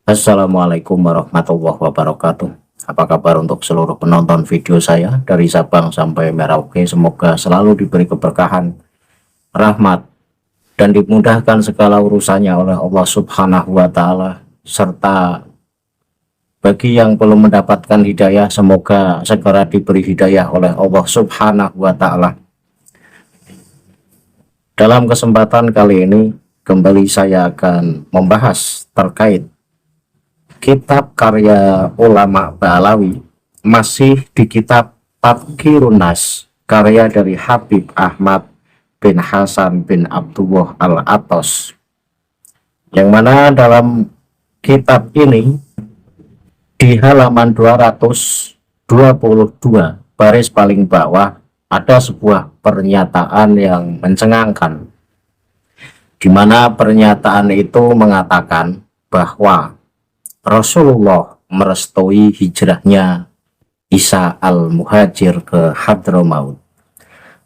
Assalamualaikum warahmatullahi wabarakatuh. Apa kabar untuk seluruh penonton video saya dari Sabang sampai Merauke? Semoga selalu diberi keberkahan, rahmat, dan dimudahkan segala urusannya oleh Allah Subhanahu wa Ta'ala. Serta bagi yang belum mendapatkan hidayah, semoga segera diberi hidayah oleh Allah Subhanahu wa Ta'ala. Dalam kesempatan kali ini, kembali saya akan membahas terkait kitab karya ulama Ba'alawi, masih di kitab Tadhkirun Nas, karya dari Habib Ahmad bin Hasan bin Abdullah Al-Atos, yang mana dalam kitab ini di halaman 222 baris paling bawah ada sebuah pernyataan yang mencengangkan, di mana pernyataan itu mengatakan bahwa Rasulullah merestui hijrahnya Isa al-Muhajir ke Hadramaut.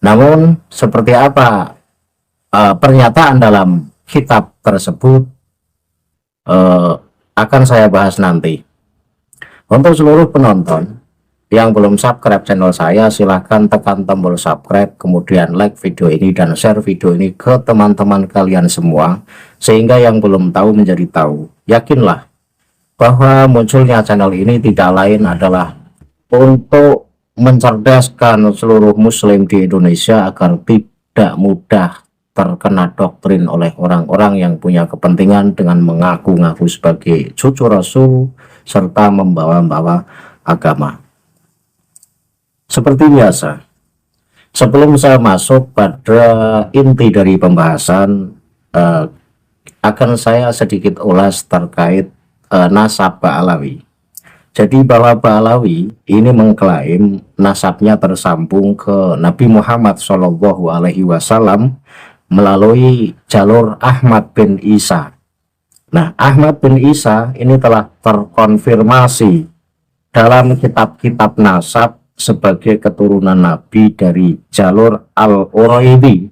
Namun seperti apa pernyataan dalam kitab tersebut akan saya bahas nanti. Untuk seluruh penonton yang belum subscribe channel saya, silahkan tekan tombol subscribe, kemudian like video ini dan share video ini ke teman-teman kalian semua, sehingga yang belum tahu menjadi tahu. Yakinlah bahwa munculnya channel ini tidak lain adalah untuk mencerdaskan seluruh muslim di Indonesia agar tidak mudah terkena doktrin oleh orang-orang yang punya kepentingan dengan mengaku-ngaku sebagai cucu Rasul serta membawa-bawa agama. Seperti biasa, sebelum saya masuk pada inti dari pembahasan, akan saya sedikit ulas terkait nasab Ba'alawi. Jadi bahwa Ba'alawi ini mengklaim nasabnya tersambung ke Nabi Muhammad SAW melalui jalur Ahmad bin Isa. Nah, Ahmad bin Isa ini telah terkonfirmasi dalam kitab-kitab nasab sebagai keturunan Nabi dari jalur Al-Uraidi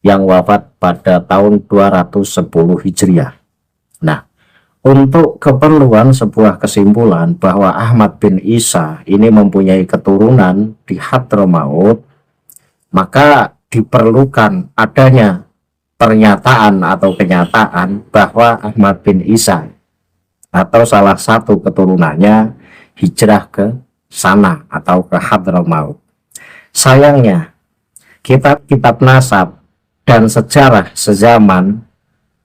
yang wafat pada tahun 210 Hijriah. Nah, untuk keperluan sebuah kesimpulan bahwa Ahmad bin Isa ini mempunyai keturunan di Hadramaut, maka diperlukan adanya pernyataan atau kenyataan bahwa Ahmad bin Isa atau salah satu keturunannya hijrah ke sana atau ke Hadramaut. Sayangnya, kitab-kitab nasab dan sejarah sezaman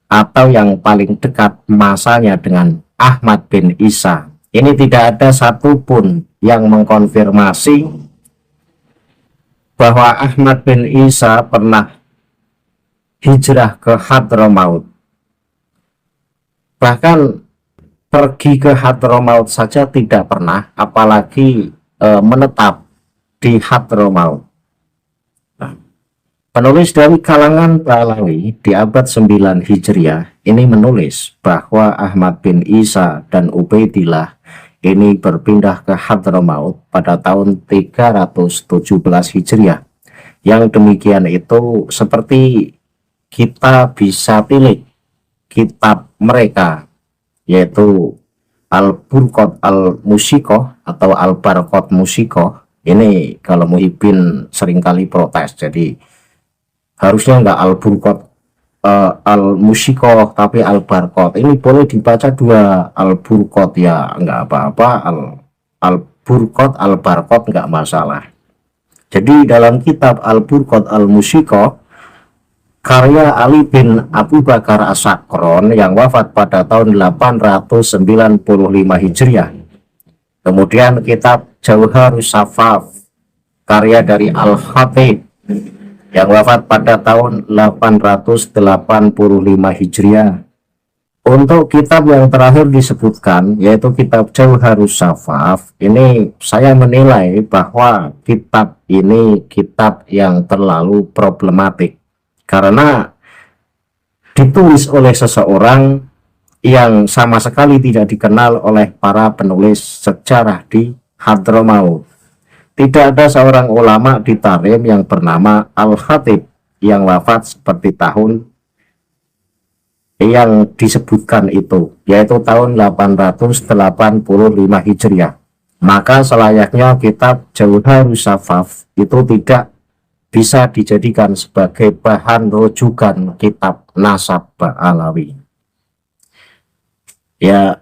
atau yang paling dekat masanya dengan Ahmad bin Isa ini tidak ada satupun yang mengkonfirmasi bahwa Ahmad bin Isa pernah hijrah ke Hadramaut. Bahkan pergi ke Hadramaut saja tidak pernah, apalagi menetap di Hadramaut. Penulis dari kalangan Ba'alawi di abad 9 Hijriah ini menulis bahwa Ahmad bin Isa dan Ubaidillah ini berpindah ke Hadramaut pada tahun 317 Hijriah. Yang demikian itu seperti kita bisa pilih kitab mereka, yaitu Al-Burqat Al-Musikoh atau Al-Barqat Musikoh. Ini kalau Muhyiddin seringkali protes, jadi harusnya enggak Al-Burqat Al-Musikoh tapi Al-Barqat. Ini boleh dibaca dua, Al-Burqat ya enggak apa-apa, Al-Burqat Al-Barqat enggak masalah. Jadi dalam kitab Al-Burqat Al-Musikoh karya Ali bin Abu Bakar As-Sakron yang wafat pada tahun 895 Hijriah. Kemudian kitab Jauharus Safaf karya dari Al-Khatib yang wafat pada tahun 885 Hijriah. Untuk kitab yang terakhir disebutkan, yaitu kitab Jauharus Safaf, ini saya menilai bahwa kitab ini kitab yang terlalu problematik karena ditulis oleh seseorang yang sama sekali tidak dikenal oleh para penulis sejarah di Hadramaut. Tidak ada seorang ulama di Tarim yang bernama Al-Khatib yang wafat seperti tahun yang disebutkan itu, yaitu tahun 885 Hijriah. Maka selayaknya kitab Jauharus Safaf itu tidak bisa dijadikan sebagai bahan rujukan kitab Nasab Ba'alawi. Ya,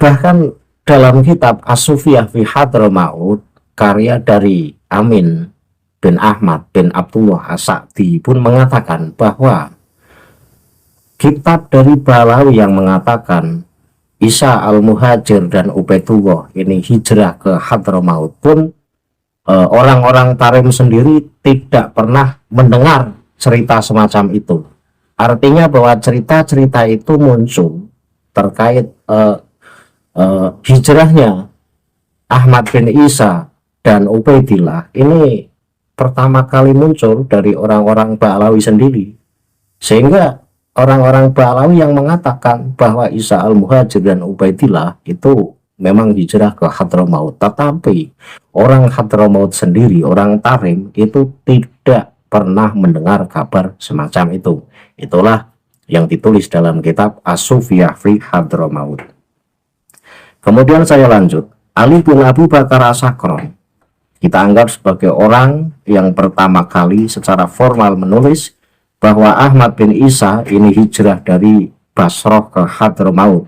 bahkan dalam kitab As-Sufiyah fi Hadramaut karya dari Amin bin Ahmad bin Abdullah As-Sa'di pun mengatakan bahwa kitab dari Ba'alawi yang mengatakan Isa al-Muhajir dan Ubaidullah ini hijrah ke Hadramaut pun orang-orang Tarim sendiri tidak pernah mendengar cerita semacam itu. Artinya bahwa cerita-cerita itu muncul terkait hijrahnya Ahmad bin Isa dan Ubaidillah ini pertama kali muncul dari orang-orang Ba'alawi sendiri, sehingga orang-orang Ba'alawi yang mengatakan bahwa Isa al-Muhajir dan Ubaidillah itu memang hijrah ke Hadramaut, tetapi orang Hadramaut sendiri, orang Tarim itu tidak pernah mendengar kabar semacam itu. Itulah yang ditulis dalam kitab As-Sufiyah fi Hadramaut. Kemudian saya lanjut, Ali bin Abu Bakar As-Sakron kita anggap sebagai orang yang pertama kali secara formal menulis bahwa Ahmad bin Isa ini hijrah dari Basrah ke Hadramaut.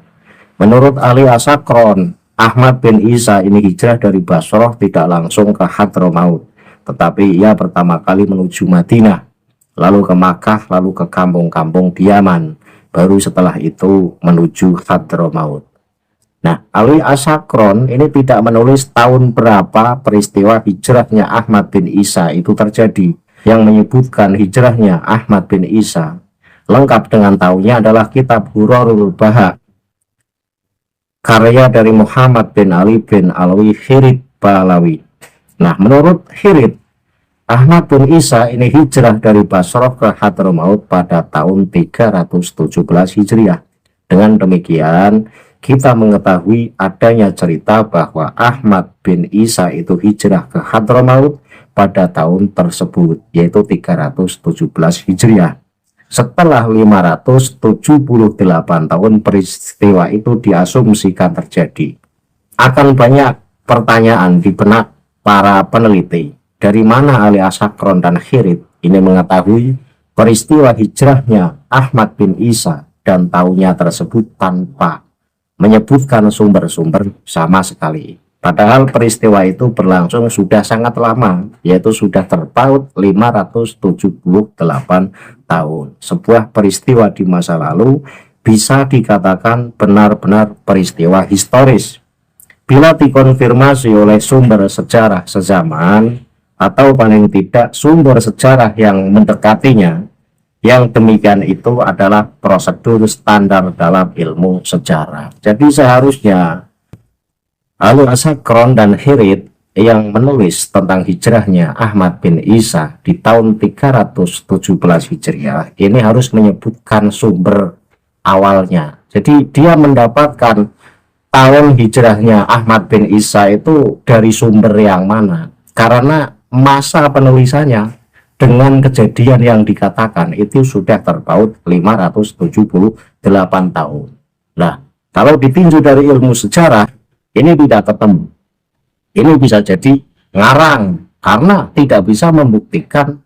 Menurut Ali As-Sakron, Ahmad bin Isa ini hijrah dari Basrah tidak langsung ke Hadramaut, tetapi ia pertama kali menuju Madinah, lalu ke Makkah, lalu ke kampung-kampung di Yaman, baru setelah itu menuju Hadramaut. Nah, Ali As-Sakron ini tidak menulis tahun berapa peristiwa hijrahnya Ahmad bin Isa itu terjadi. Yang menyebutkan hijrahnya Ahmad bin Isa lengkap dengan tahunnya adalah kitab Hurarul Baha karya dari Muhammad bin Ali bin Alwi Hirid Ba'alawi. Nah, menurut Hirid, Ahmad bin Isa ini hijrah dari Basrah ke Hadramaut pada tahun 317 Hijriah. Dengan demikian, kita mengetahui adanya cerita bahwa Ahmad bin Isa itu hijrah ke Hadramaut pada tahun tersebut, yaitu 317 Hijriah. Setelah 578 tahun peristiwa itu diasumsikan terjadi. Akan banyak pertanyaan di benak para peneliti. Dari mana Ali As-Sakron dan Hirid ini mengetahui peristiwa hijrahnya Ahmad bin Isa dan tahunnya tersebut tanpa menyebutkan sumber-sumber sama sekali. Padahal peristiwa itu berlangsung sudah sangat lama, yaitu sudah terpaut 578 tahun. Sebuah peristiwa di masa lalu bisa dikatakan benar-benar peristiwa historis. Bila dikonfirmasi oleh sumber sejarah sezaman, atau paling tidak sumber sejarah yang mendekatinya, yang demikian itu adalah prosedur standar dalam ilmu sejarah. Jadi seharusnya Ali As-Sakron dan Hirid yang menulis tentang hijrahnya Ahmad bin Isa di tahun 317 Hijriah ini harus menyebutkan sumber awalnya. Jadi dia mendapatkan tahun hijrahnya Ahmad bin Isa itu dari sumber yang mana, karena masa penulisannya dengan kejadian yang dikatakan itu sudah terpaut 578 tahun. Nah, kalau ditinjau dari ilmu sejarah ini tidak ketemu. Ini bisa jadi ngarang karena tidak bisa membuktikan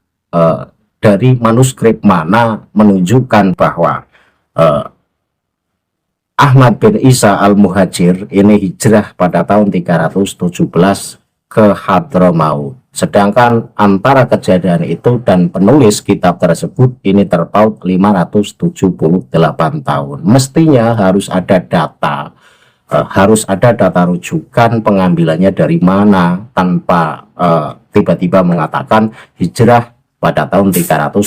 dari manuskrip mana menunjukkan bahwa Ahmad bin Isa al-Muhajir ini hijrah pada tahun 317 ke Hadramaut. Sedangkan antara kejadian itu dan penulis kitab tersebut ini terpaut 578 tahun. Mestinya harus ada data, rujukan pengambilannya dari mana, tanpa tiba-tiba mengatakan hijrah pada tahun 317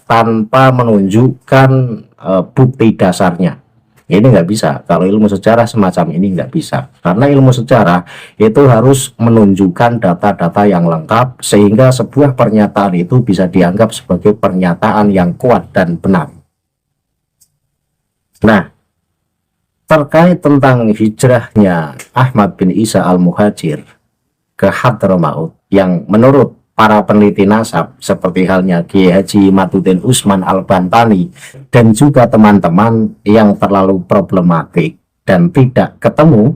tanpa menunjukkan bukti dasarnya. Ini nggak bisa. Kalau ilmu sejarah semacam ini nggak bisa, karena ilmu sejarah itu harus menunjukkan data-data yang lengkap sehingga sebuah pernyataan itu bisa dianggap sebagai pernyataan yang kuat dan benar. Nah, terkait tentang hijrahnya Ahmad bin Isa al-Muhajir ke Hadramaut yang menurut para peneliti nasab seperti halnya Kiai Haji Imaduddin Usman Al-Bantani dan juga teman-teman yang terlalu problematik dan tidak ketemu,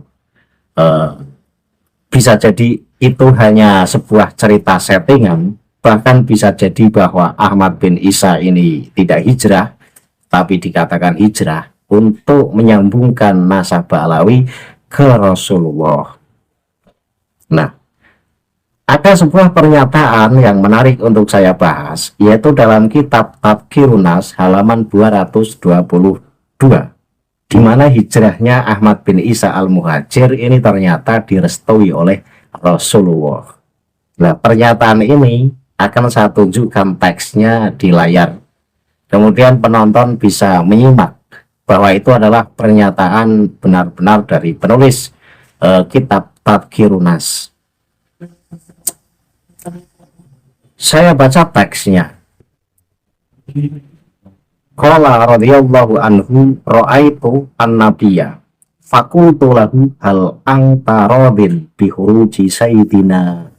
bisa jadi itu hanya sebuah cerita settingan, bahkan bisa jadi bahwa Ahmad bin Isa ini tidak hijrah tapi dikatakan hijrah untuk menyambungkan nasab Ba'alawi ke Rasulullah. Nah, ada sebuah pernyataan yang menarik untuk saya bahas, yaitu dalam kitab Tadhkirun Nas halaman 222, di mana hijrahnya Ahmad bin Isa Al-Muhajir ini ternyata direstui oleh Rasulullah. Nah, pernyataan ini akan saya tunjukkan teksnya di layar. Kemudian penonton bisa menyimak bahwa itu adalah pernyataan benar-benar dari penulis kitab Tadhkirun Nas. Saya baca teksnya. Qala radhiyallahu anhu ra'aitu an-nabiyya faqultu lahu hal anta radin bi khuruji sayyidina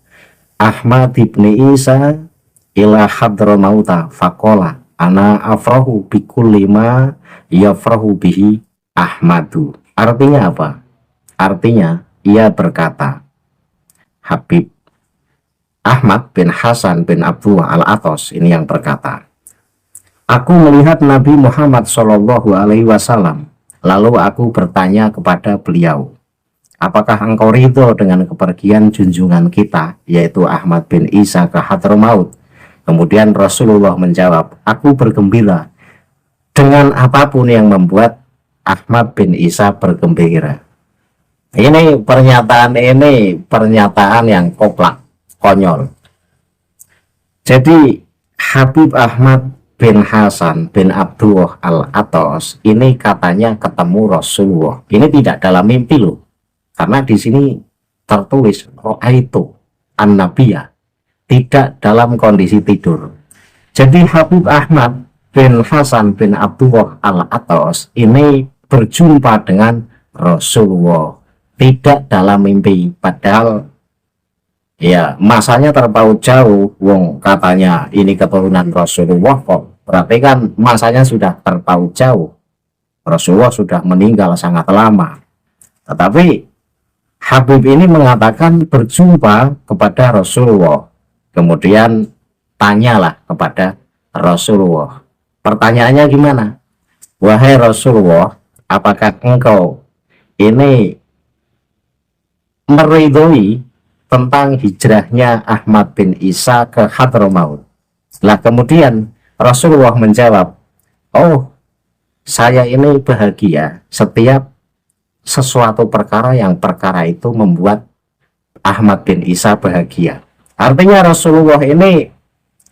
Ahmad ibn Isa ila hadramauta faqala ana afrahu bi kulli ma yafrahu bihi Ahmadu. Artinya apa? Artinya ia berkata, Habib Ahmad bin Hasan bin Abdullah Al-Atos ini yang berkata, aku melihat Nabi Muhammad Shallallahu Alaihi Wasallam, lalu aku bertanya kepada beliau, apakah engkau ridho dengan kepergian junjungan kita, yaitu Ahmad bin Isa ke Hadramaut? Kemudian Rasulullah menjawab, aku bergembira dengan apapun yang membuat Ahmad bin Isa bergembira. Ini pernyataan yang koplak, konyol. Jadi Habib Ahmad bin Hasan bin Abdullah Al-Atos ini katanya ketemu Rasulullah. Ini tidak dalam mimpi loh, karena di sini tertulis ro'aitu an-nabiyya, tidak dalam kondisi tidur. Jadi Habib Ahmad bin Hasan bin Abdullah Al-Atos ini berjumpa dengan Rasulullah, tidak dalam mimpi, padahal ya masanya terpaut jauh. Wong katanya ini keturunan Rasulullah, kok berarti kan masanya sudah terpaut jauh. Rasulullah sudah meninggal sangat lama. Tetapi Habib ini mengatakan berjumpa kepada Rasulullah, kemudian tanyalah kepada Rasulullah. Pertanyaannya gimana? Wahai Rasulullah, apakah engkau ini meridhoi tentang hijrahnya Ahmad bin Isa ke Hadramaut? Lah kemudian Rasulullah menjawab, oh, saya ini bahagia setiap sesuatu perkara yang perkara itu membuat Ahmad bin Isa bahagia. Artinya Rasulullah ini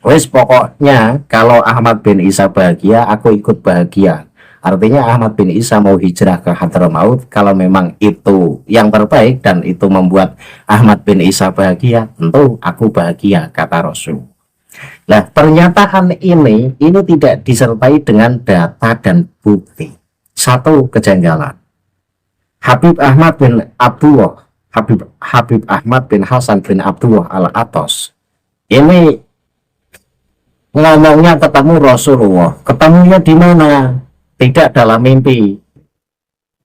wis pokoknya kalau Ahmad bin Isa bahagia, aku ikut bahagia. Artinya Ahmad bin Isa mau hijrah ke Hadramaut, kalau memang itu yang terbaik dan itu membuat Ahmad bin Isa bahagia, tentu aku bahagia, kata Rasul. Nah, pernyataan ini tidak disertai dengan data dan bukti. Satu kejanggalan. Habib Ahmad bin Abdullah, Habib Ahmad bin Hasan bin Abdullah Al-Atos ini ngomongnya ketemu Rasulullah, ketemunya di mana? Tidak dalam mimpi,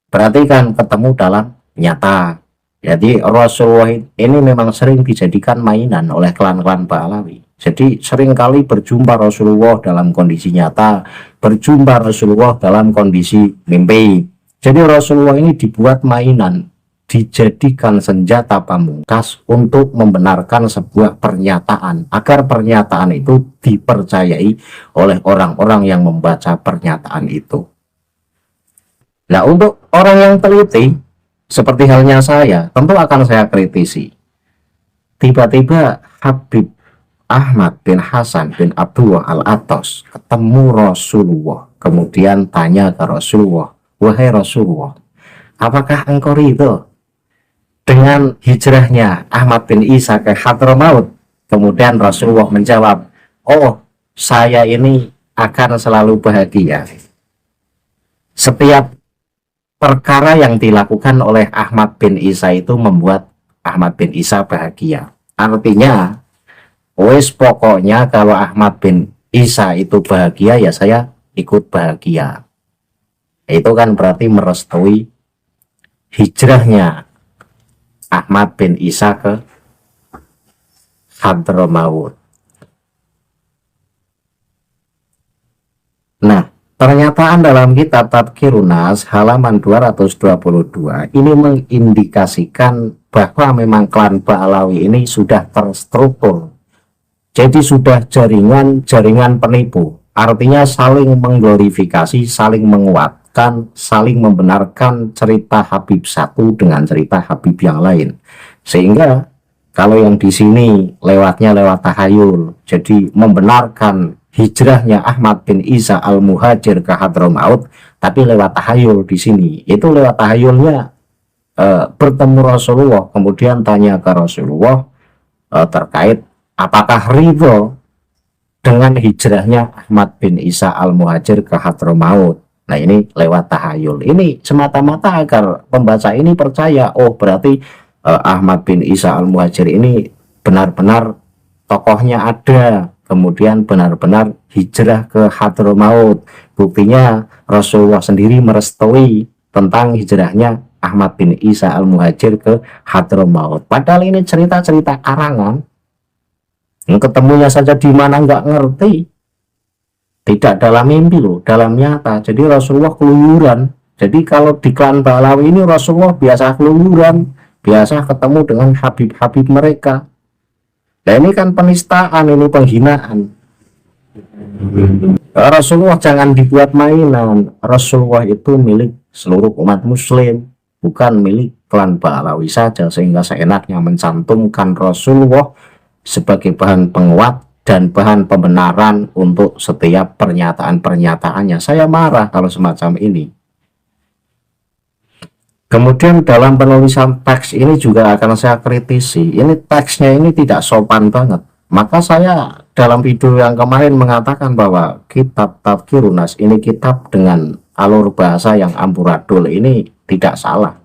berarti kan ketemu dalam nyata. Jadi Rasulullah ini memang sering dijadikan mainan oleh klan-klan Ba'alawi. Jadi seringkali berjumpa Rasulullah dalam kondisi nyata, berjumpa Rasulullah dalam kondisi mimpi. Jadi Rasulullah ini dibuat mainan, dijadikan senjata pamungkas untuk membenarkan sebuah pernyataan, agar pernyataan itu dipercayai oleh orang-orang yang membaca pernyataan itu. Nah, untuk orang yang teliti seperti halnya saya, tentu akan saya kritisi. Tiba-tiba Habib Ahmad bin Hasan bin Abdullah Al-Atos ketemu Rasulullah, kemudian tanya ke Rasulullah, wahai Rasulullah, apakah engkau ridho dengan hijrahnya Ahmad bin Isa ke Hadramaut? Kemudian Rasulullah menjawab, oh, saya ini akan selalu bahagia setiap perkara yang dilakukan oleh Ahmad bin Isa itu membuat Ahmad bin Isa bahagia. Artinya Wes pokoknya kalau Ahmad bin Isa itu bahagia ya saya ikut bahagia. Itu kan berarti merestui hijrahnya Ahmad bin Isa ke Hadramaut. Nah, pernyataan dalam kitab Tadhkirun Nas halaman 222 ini mengindikasikan bahwa memang klan Ba'alawi ini sudah terstruktur. Jadi sudah jaringan penipu. Artinya saling mengglorifikasi, saling menguatkan, saling membenarkan cerita Habib satu dengan cerita Habib yang lain. Sehingga kalau yang di sini lewatnya lewat tahayul, jadi membenarkan hijrahnya Ahmad bin Isa al-Muhajir ke Hadramaut, tapi lewat tahayul di sini. Itu lewat tahayulnya bertemu Rasulullah, kemudian tanya ke Rasulullah terkait apakah ridho dengan hijrahnya Ahmad bin Isa al-Muhajir ke Hadramaut. Nah, ini lewat tahayul. Ini semata-mata agar pembaca ini percaya, oh berarti Ahmad bin Isa al-Muhajir ini benar-benar tokohnya ada, kemudian benar-benar hijrah ke Hadramaut. Buktinya Rasulullah sendiri merestui tentang hijrahnya Ahmad bin Isa al-Muhajir ke Hadramaut. Padahal ini cerita-cerita karangan, ketemunya saja di mana nggak ngerti, tidak dalam mimpi loh, dalam nyata. Jadi Rasulullah keluyuran. Jadi kalau di klan Ba'alawi ini Rasulullah biasa keluyuran, biasa ketemu dengan habib-habib mereka. Nah ini kan penistaan, ini penghinaan. Rasulullah jangan dibuat mainan. Rasulullah itu milik seluruh umat muslim, bukan milik klan Ba'alawi saja, sehingga seenaknya mencantumkan Rasulullah sebagai bahan penguat dan bahan pembenaran untuk setiap pernyataan-pernyataannya. Saya marah kalau semacam ini. Kemudian dalam penulisan teks ini juga akan saya kritisi. Ini teksnya ini tidak sopan banget. Maka saya dalam video yang kemarin mengatakan bahwa kitab Tadhkirun Nas ini kitab dengan alur bahasa yang amburadul, ini tidak salah.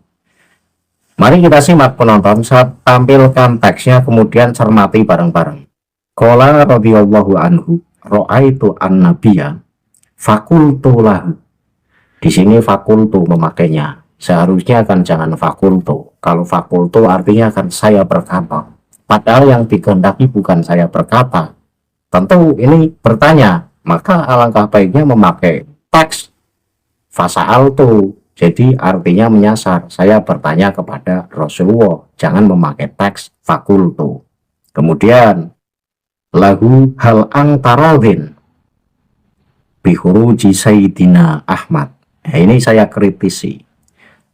Mari kita simak penonton, saya tampilkan teksnya kemudian cermati bareng-bareng. Qala radhiyallahu anhu ra'aitu an-nabiyya fakultu lahu. Di sini fakultu memakainya. Seharusnya kan jangan fakultu. Kalau fakultu artinya kan saya berkata. Padahal yang dikehendaki bukan saya berkata. Tentu ini bertanya. Maka alangkah baiknya memakai teks fasa'altu. Jadi artinya menyasar. Saya bertanya kepada Rasulullah. Jangan memakai teks fakultu. Kemudian lahu hal angtaradin bihuruji Sayyidina Ahmad. Nah, ini saya kritisi.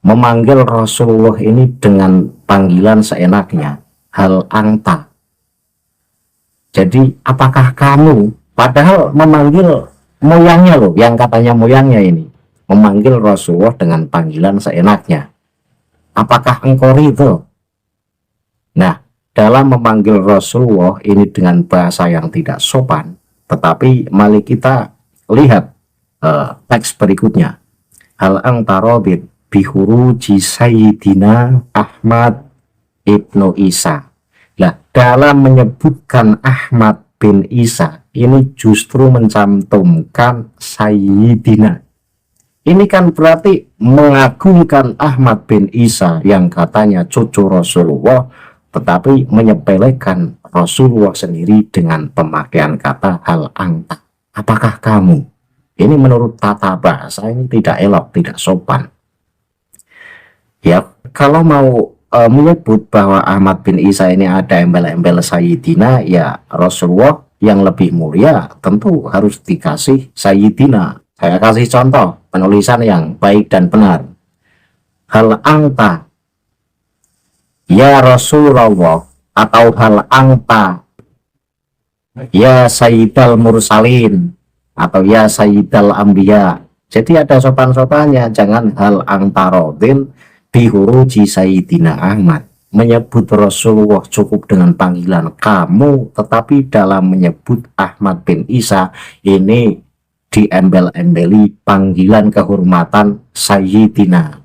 Memanggil Rasulullah ini dengan panggilan seenaknya, hal angta. Jadi apakah kamu, padahal memanggil moyangnya loh, yang katanya moyangnya ini, memanggil Rasulullah dengan panggilan seenaknya. Apakah engkau ridho? Nah, dalam memanggil Rasulullah ini dengan bahasa yang tidak sopan, tetapi mari kita lihat teks berikutnya. Hal angtarodin bihuruji Sayyidina Ahmad ibnu Isa. Nah, dalam menyebutkan Ahmad bin Isa ini justru mencantumkan Sayyidina. Ini kan berarti mengagungkan Ahmad bin Isa yang katanya cucu Rasulullah, tetapi menyepelekan Rasulullah sendiri dengan pemakaian kata hal angta. Apakah kamu? Ini menurut tata bahasa ini tidak elok, tidak sopan. Ya, kalau mau menyebut bahwa Ahmad bin Isa ini ada embel-embel Sayyidina, ya Rasulullah yang lebih mulia tentu harus dikasih Sayyidina. Saya kasih contoh penulisan yang baik dan benar. Hal angta ya Rasulullah, atau hal angta ya Sayyidal Mursalin, atau ya Sayyidal Ambiya. Jadi ada sopan-sopannya, jangan hal angtarodin bihuruji Sayyidina Ahmad. Menyebut Rasulullah cukup dengan panggilan kamu, tetapi dalam menyebut Ahmad bin Isa ini diembel-embeli panggilan kehormatan Sayyidina.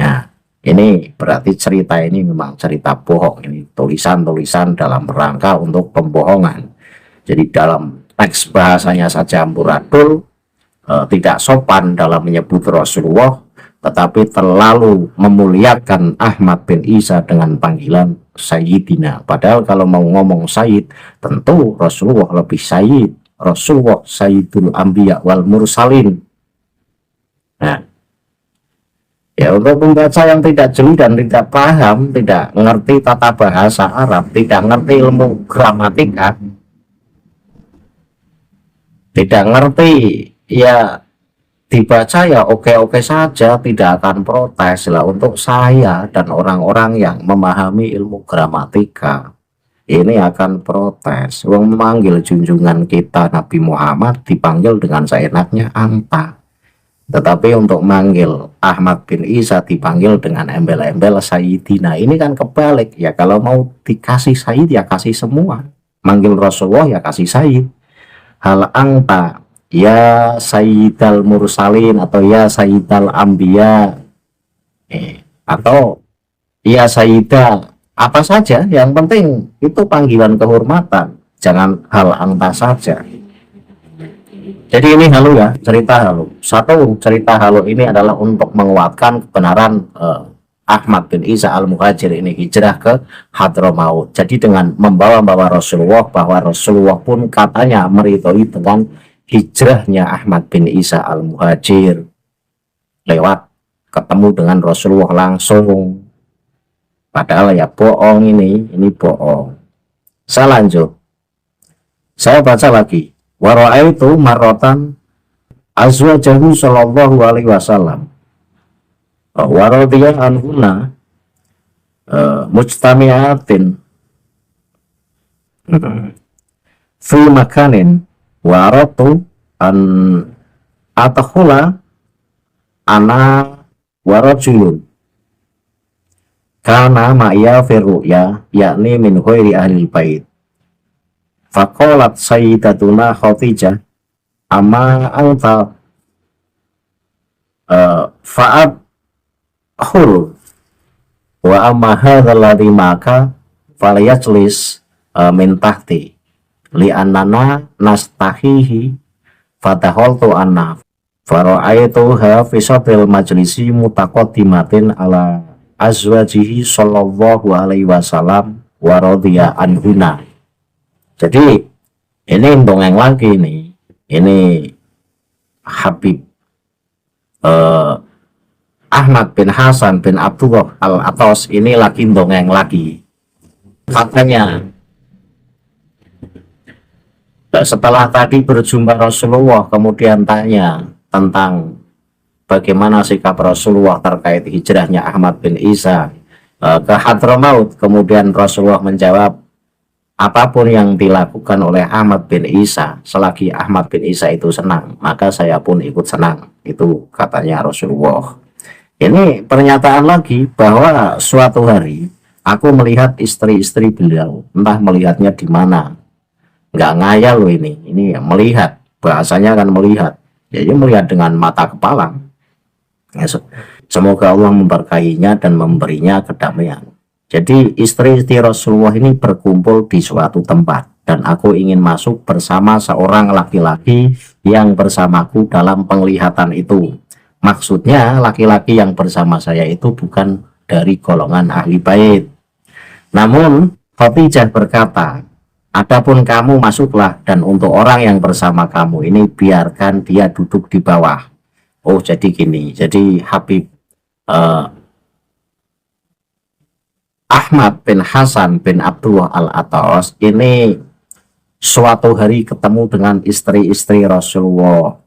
Nah, Ini berarti cerita ini memang cerita bohong, ini tulisan-tulisan dalam rangka untuk pembohongan. Jadi dalam teks bahasanya saja amburadul, tidak sopan dalam menyebut Rasulullah, tetapi terlalu memuliakan Ahmad bin Isa dengan panggilan Sayyidina. Padahal kalau mau ngomong Sayyid, tentu Rasulullah lebih Sayyid. Rasulullah Sayyidul Anbiya wal Mursalin. Nah, ya untuk pembaca yang tidak jeli dan tidak paham, tidak ngerti tata bahasa Arab, tidak ngerti ilmu gramatika, tidak ngerti, ya dibaca ya oke-oke saja, tidak akan protes lah. Untuk saya dan orang-orang yang memahami ilmu gramatika, ini akan protes. Wong memanggil junjungan kita Nabi Muhammad dipanggil dengan seenaknya anta. Tetapi untuk manggil Ahmad bin Isa dipanggil dengan embel-embel Sayyidina. Ini kan kebalik ya. Kalau mau dikasih Sayyid ya kasih semua. Manggil Rasulullah ya kasih Sayyid. Hal angta ya Sayyidal Mursalin atau ya Sayyidal Anbiya, atau ya Sayyidah, apa saja. Yang penting itu panggilan kehormatan. Jangan hal angta saja. Jadi ini halu ya, cerita halu. Satu, cerita halu ini adalah untuk menguatkan kebenaran Ahmad bin Isa al-Muhajir ini hijrah ke Hadramaut. Jadi dengan membawa-bawa Rasulullah, bahwa Rasulullah pun katanya meridhoi dengan hijrahnya Ahmad bin Isa al-Muhajir lewat ketemu dengan Rasulullah langsung. Padahal ya bohong ini bohong. Saya lanjut. Saya baca lagi. Wa ra'aitu marratan azwajahu sallallahu alaihi wasallam wa radhiya anhuna mujtami'atin fi makanin wa aratu an atakhula ana wa rajulun kana ma'ya fi ru'ya yakni min ghairi ahli bait. Faqalat sayyidatuna Khadijah amma anta fa'ad hur wa amma hadha alladhi maka falyajlis min tahti li annana nastahihi fataholtu anna fara'aituha fi sadril majlisi mutaqaddimatin ala azwajihi sallallahu alaihi wasallam wa radhiya anhuna. Jadi ini dongeng lagi nih, ini Habib Ahmad bin Hasan bin Abdullah al-Atas ini lagi dongeng lagi. Faktanya setelah tadi berjumpa Rasulullah, kemudian tanya tentang bagaimana sikap Rasulullah terkait hijrahnya Ahmad bin Isa ke Hadramaut. Kemudian Rasulullah menjawab, apapun yang dilakukan oleh Ahmad bin Isa, selagi Ahmad bin Isa itu senang, maka saya pun ikut senang. Itu katanya Rasulullah. Ini pernyataan lagi bahwa suatu hari aku melihat istri-istri beliau, entah melihatnya di mana. Nggak ngayal loh ini melihat, bahasanya kan melihat. Jadi melihat dengan mata kepala. Ya, semoga Allah memberkahinya dan memberinya kedamaian. Jadi istri-istri Rasulullah ini berkumpul di suatu tempat dan aku ingin masuk bersama seorang laki-laki yang bersamaku dalam penglihatan itu. Maksudnya laki-laki yang bersama saya itu bukan dari golongan ahli bait. Namun Khadijah berkata, adapun kamu masuklah dan untuk orang yang bersama kamu ini biarkan dia duduk di bawah. Oh jadi gini, jadi Habib Ahmad bin Hasan bin Abdullah al-Atas ini suatu hari ketemu dengan istri-istri Rasulullah,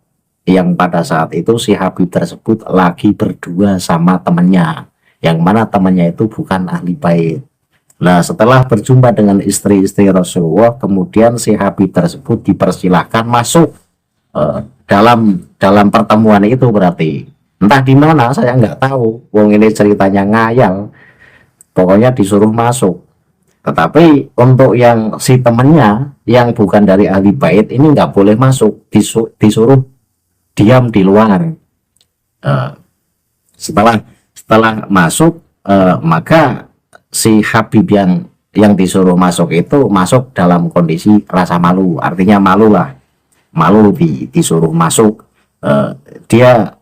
yang pada saat itu si Habib tersebut lagi berdua sama temannya, yang mana temannya itu bukan ahli bait. Nah setelah berjumpa dengan istri-istri Rasulullah, kemudian si Habib tersebut dipersilahkan masuk dalam pertemuan itu. Berarti entah di mana saya nggak tahu, wong ini ceritanya ngayal. Pokoknya disuruh masuk. Tetapi untuk yang si temennya yang bukan dari ahli bait ini nggak boleh masuk, disuruh diam di luar. Setelah masuk maka si Habib yang disuruh masuk itu masuk dalam kondisi rasa malu, artinya malu lah, malu disuruh masuk. Dia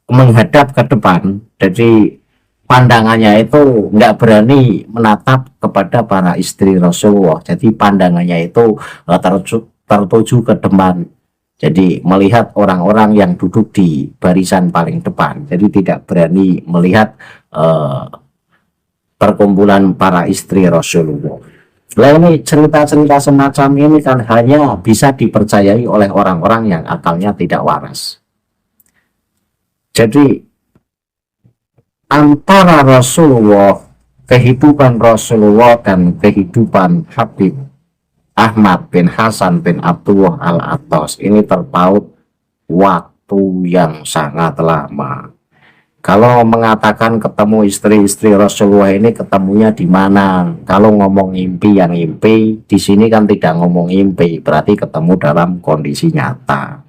menghadap ke depan, jadi pandangannya itu nggak berani menatap kepada para istri Rasulullah, jadi pandangannya itu tertuju ke depan, jadi melihat orang-orang yang duduk di barisan paling depan, jadi tidak berani melihat perkumpulan para istri Rasulullah. Nah, ini cerita-cerita semacam ini kan hanya bisa dipercayai oleh orang-orang yang akalnya tidak waras. Jadi antara Rasulullah, kehidupan Rasulullah dan kehidupan Habib Ahmad bin Hasan bin Abdullah Al-Attas ini terpaut waktu yang sangat lama. Kalau mengatakan ketemu istri-istri Rasulullah ini ketemunya di mana? Kalau ngomong ngimpi yang ngimpi, di sini kan tidak ngomong ngimpi, berarti ketemu dalam kondisi nyata.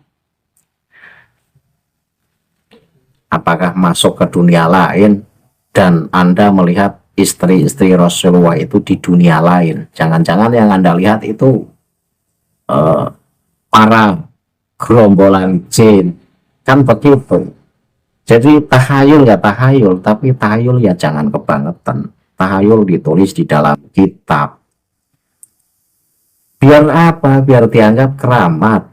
Apakah masuk ke dunia lain dan Anda melihat istri-istri Rasulullah itu di dunia lain? Jangan-jangan yang Anda lihat itu para gerombolan jin, kan begitu. Jadi tahayul ya tahayul, tapi tahayul ya jangan kebangetan. Tahayul ditulis di dalam kitab. Biar apa? Biar dianggap keramat.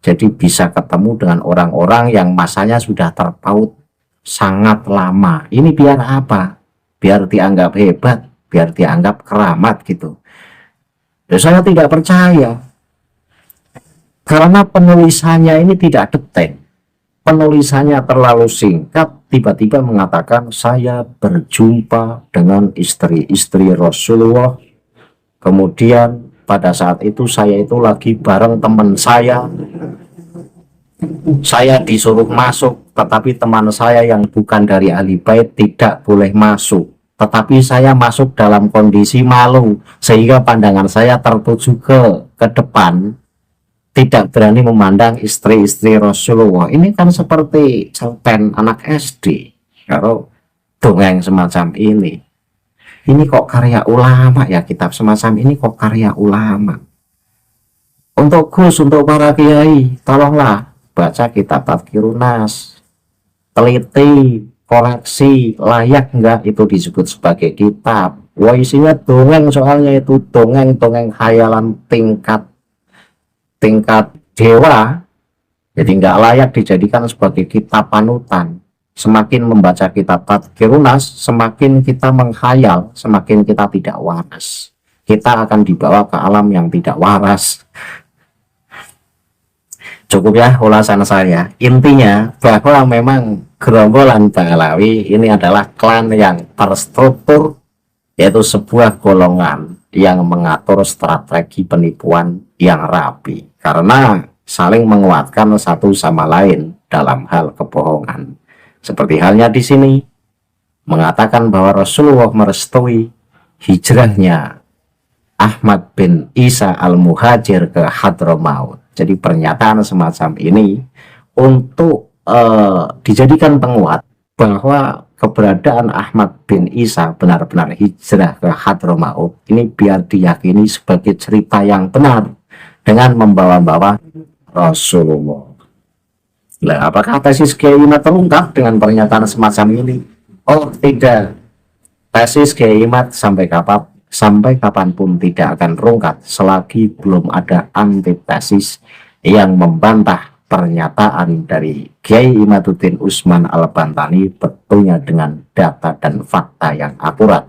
Jadi bisa ketemu dengan orang-orang yang masanya sudah terpaut sangat lama. Ini biar apa? Biar dianggap hebat, biar dianggap keramat gitu. Ya, saya tidak percaya. Karena penulisannya ini tidak detail. Penulisannya terlalu singkat, tiba-tiba mengatakan saya berjumpa dengan istri-istri Rasulullah. Kemudian pada saat itu saya itu lagi bareng teman saya disuruh masuk, tetapi teman saya yang bukan dari ahli bait tidak boleh masuk, tetapi saya masuk dalam kondisi malu sehingga pandangan saya tertuju ke depan, tidak berani memandang istri-istri Rasulullah. Ini kan seperti cerpen anak SD. Kalau dongeng semacam ini kok karya ulama ya, kitab semacam ini kok karya ulama. Untuk Gus, untuk para kiai, tolonglah baca kitab Tadhkirun Nas, teliti, koreksi, layak enggak itu disebut sebagai kitab. Wah, isinya dongeng, soalnya itu dongeng khayalan tingkat dewa, jadi nggak layak dijadikan sebagai kitab panutan. Semakin membaca kitab Tadhkirun Nas, semakin kita menghayal, semakin kita tidak waras. Kita akan dibawa ke alam yang tidak waras. Cukup ya ulasan saya. Intinya bahwa memang gerombolan Banglawi ini adalah klan yang terstruktur, yaitu sebuah golongan yang mengatur strategi penipuan yang rapi, karena saling menguatkan satu sama lain dalam hal kebohongan. Seperti halnya di sini mengatakan bahwa Rasulullah merestui hijrahnya Ahmad bin Isa al-Muhajir ke Hadramaut. Jadi pernyataan semacam ini untuk dijadikan penguat bahwa keberadaan Ahmad bin Isa benar-benar hijrah ke Hadramaut ini biar diyakini sebagai cerita yang benar dengan membawa-bawa Rasulullah. Nah, apakah tesis Kiai Imad terungkap dengan pernyataan semacam ini? Oh tidak, tesis Kiai Imad sampai kapanpun tidak akan terungkap selagi belum ada antitesis yang membantah pernyataan dari Kiai Imaduddin Usman Al-Bantani betulnya dengan data dan fakta yang akurat.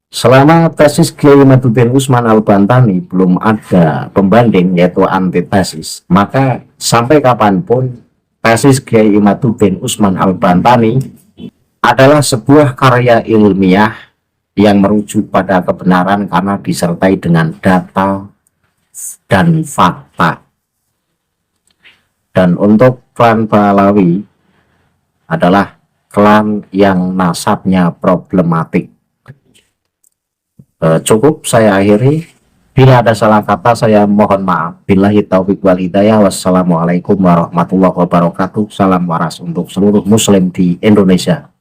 Selama tesis Kiai Imaduddin Usman Al-Bantani belum ada pembanding, yaitu antitesis, maka sampai kapanpun tesis Kiai Imaduddin Usman Al-Bantani adalah sebuah karya ilmiah yang merujuk pada kebenaran karena disertai dengan data dan fakta. Dan untuk klan Pahlawi adalah klan yang nasabnya problematik. Cukup saya akhiri. Bila ada salah kata saya mohon maaf. Billahi taufiq wal hidayah. Wassalamualaikum warahmatullahi wabarakatuh. Salam waras untuk seluruh muslim di Indonesia.